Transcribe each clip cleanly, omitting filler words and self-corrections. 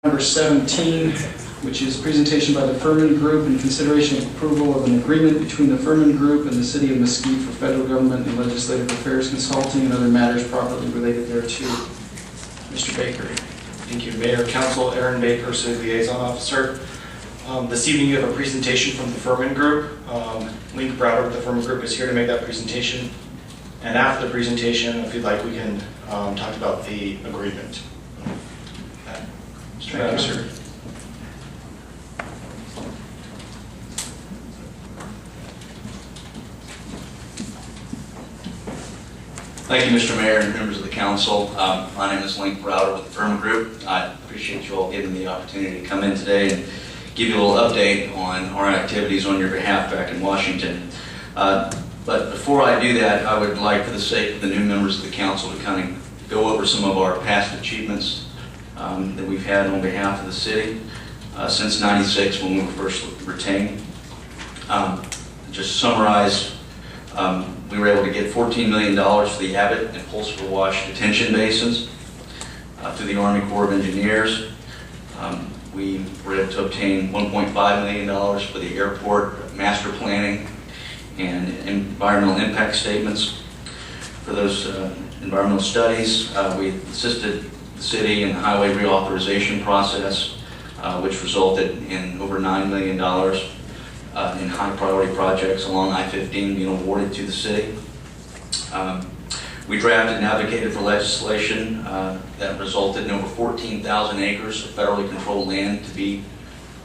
Number 17, which is presentation by the Furman Group in consideration of approval of an agreement between the Furman Group and the City of Mesquite for federal government and legislative affairs consulting and other matters properly related thereto. Mr. Baker. Thank you, Mayor, Council. Aaron Baker, City Liaison Officer. This evening you have a presentation from the Furman Group. Link Browder with the Furman Group is here to make that presentation. And after the presentation, if you'd like, we can talk about the agreement. Mr. Baker, sir. Thank you, Mr. Mayor and members of the council. My name is Link Browder with the Furman Group. I appreciate you all giving me the opportunity to come in today and give you a little update on our activities on your behalf back in Washington. But before I do that, I would like, for the sake of the new members of the council, to kind of go over some of our past achievements that we've had on behalf of the city since '96 when we were first retained. Just to summarize, we were able to get $14 million for the Abbott and Pulsford Wash detention basins through the Army Corps of Engineers. We were able to obtain $1.5 million for the airport master planning and environmental impact statements. For those environmental studies, we assisted the city in the highway reauthorization process, which resulted in over $9 million in high priority projects along I-15 being awarded to the city. We drafted and advocated for legislation that resulted in over 14,000 acres of federally controlled land to be,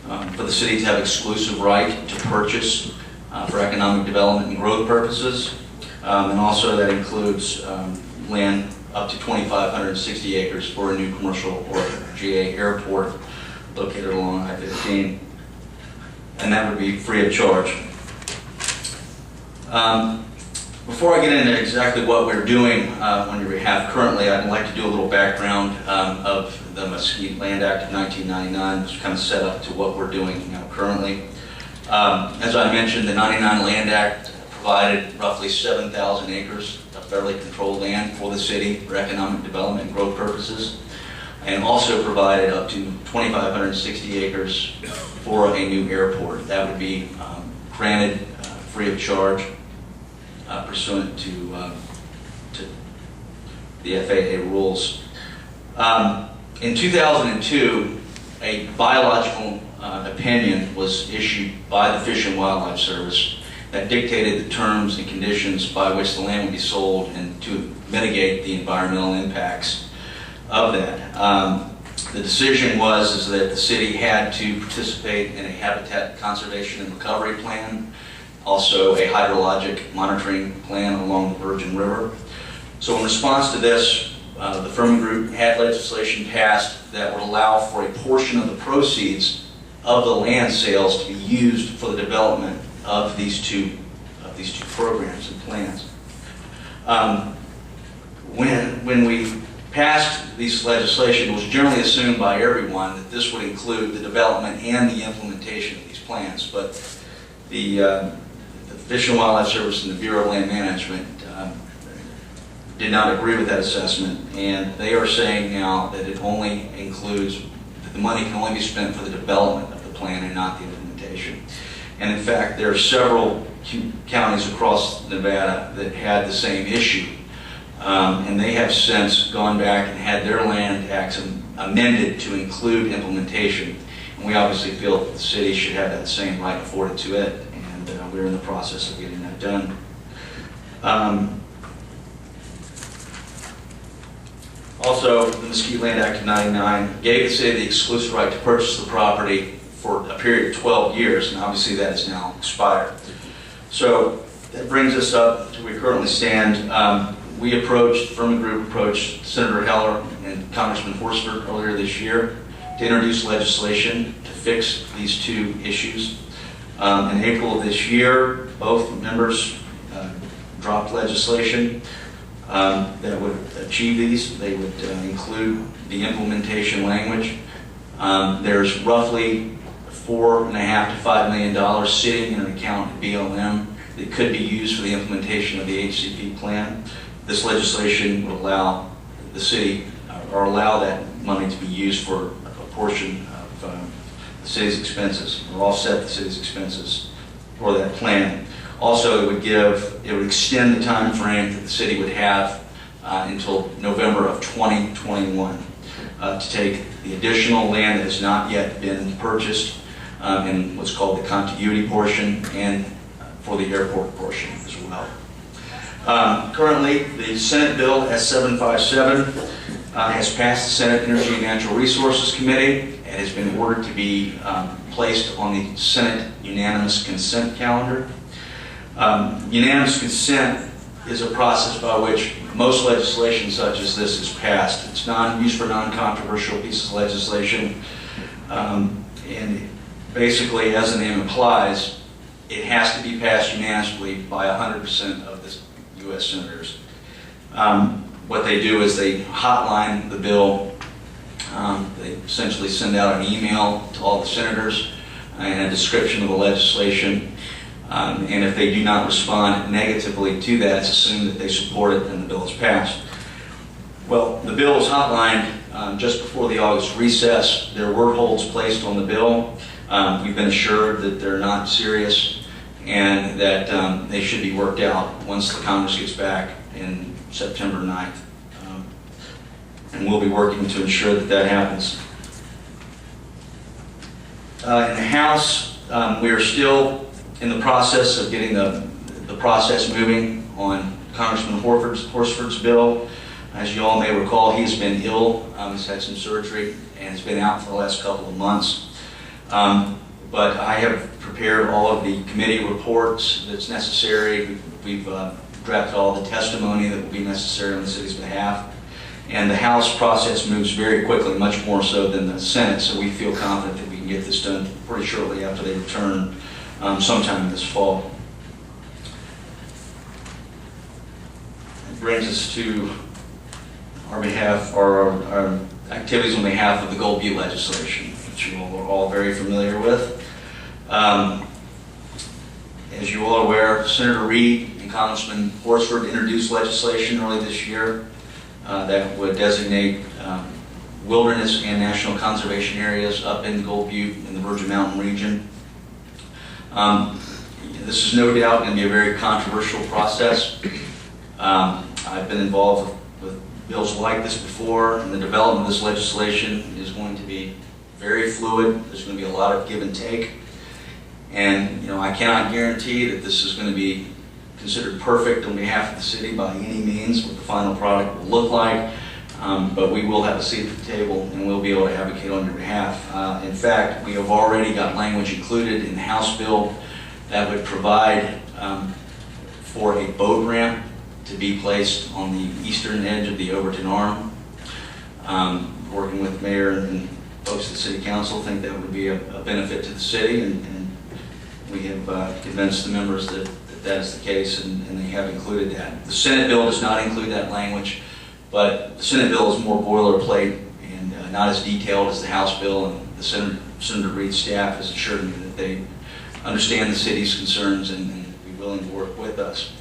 for the city to have exclusive right to purchase for economic development and growth purposes. And also that includes land up to 2,560 acres for a new commercial or GA airport located along I-15. And that would be free of charge. Before I get into exactly what we're doing on your behalf currently, I'd like to do a little background of the Mesquite Land Act of 1999, which kind of set up to what we're doing now currently. As I mentioned, the '99 Land Act provided roughly 7,000 acres of federally controlled land for the city for economic development and growth purposes, and also provided up to 2,560 acres for a new airport. That would be granted free of charge pursuant to the FAA rules. In 2002, a biological opinion was issued by the Fish and Wildlife Service that dictated the terms and conditions by which the land would be sold and to mitigate the environmental impacts of that. The decision was that the city had to participate in a habitat conservation and recovery plan, also a hydrologic monitoring plan along the Virgin River. So in response to this, the Furman Group had legislation passed that would allow for a portion of the proceeds of the land sales to be used for the development of these two programs and plans. When we passed this legislation, it was generally assumed by everyone that this would include the development and the implementation of these plans, but the Fish and Wildlife Service and the Bureau of Land Management did not agree with that assessment, and they are saying now that it only includes, that the money can only be spent for the development of the plan and not the implementation. And in fact, there are several counties across Nevada that had the same issue. And they have since gone back and had their land acts amended to include implementation. And we obviously feel that the city should have that same right afforded to it, and we're in the process of getting that done. Also, the Mesquite Land Act of '99 gave the city the exclusive right to purchase the property for a period of 12 years, and obviously that is now expired. So that brings us up to where we currently stand. We approached, the Furman Group approached Senator Heller and Congressman Horsford earlier this year to introduce legislation to fix these two issues. In April of this year, both members dropped legislation that would achieve these. They would include the implementation language. There's roughly $4.5 to $5 million sitting in an account at BLM that could be used for the implementation of the HCP plan. This legislation would allow the city, or allow that money to be used for a portion of the city's expenses, or offset the city's expenses for that plan. Also, it would extend the time frame that the city would have until November of 2021 to take the additional land that has not yet been purchased in what's called the contiguity portion and for the airport portion as well. Currently, the Senate Bill S757 has passed the Senate Energy and Natural Resources Committee and has been ordered to be placed on the Senate unanimous consent calendar. Unanimous consent is a process by which most legislation such as this is passed. It's used for non-controversial pieces of legislation, and basically, as the name implies, it has to be passed unanimously by 100% of the U.S. senators. What they do is they hotline the bill. They essentially send out an email to all the senators and a description of the legislation. And if they do not respond negatively to that, it's assumed that they support it and the bill is passed. Well, the bill was hotlined just before the August recess. There were holds placed on the bill. We've been assured that they're not serious and that they should be worked out once the Congress gets back in September 9th. And we'll be working to ensure that that happens. In the House, we are still in the process of getting the process moving on Congressman Horsford's bill. As you all may recall, he's been ill. He's had some surgery and has been out for the last couple of months. But I have prepared all of the committee reports that's necessary. We've drafted all the testimony that will be necessary on the city's behalf. And the House process moves very quickly, much more so than the Senate, so we feel confident that we can get this done pretty shortly after they return sometime this fall. It brings us to our activities on behalf of the Gold Butte legislation, which you all are all very familiar with. As you all are aware, Senator Reed and Congressman Horsford introduced legislation early this year that would designate wilderness and national conservation areas up in Gold Butte in the Virgin Mountain region. This is no doubt going to be a very controversial process. I've been involved with bills like this before, and the development of this legislation is going to be very fluid. There's going to be a lot of give and take. And I cannot guarantee that this is going to be considered perfect on behalf of the city by any means, what the final product will look like. But we will have a seat at the table and we'll be able to advocate on your behalf. In fact, we have already got language included in the House bill that would provide for a boat ramp to be placed on the eastern edge of the Overton Arm. Working with the mayor and folks at the City Council, think that would be a benefit to the city, and we have convinced the members that that is the case, and they have included that. The Senate bill does not include that language, but the Senate bill is more boilerplate and not as detailed as the House bill, and the Senator Reed's staff has assured me that they understand the city's concerns and be willing to work with us.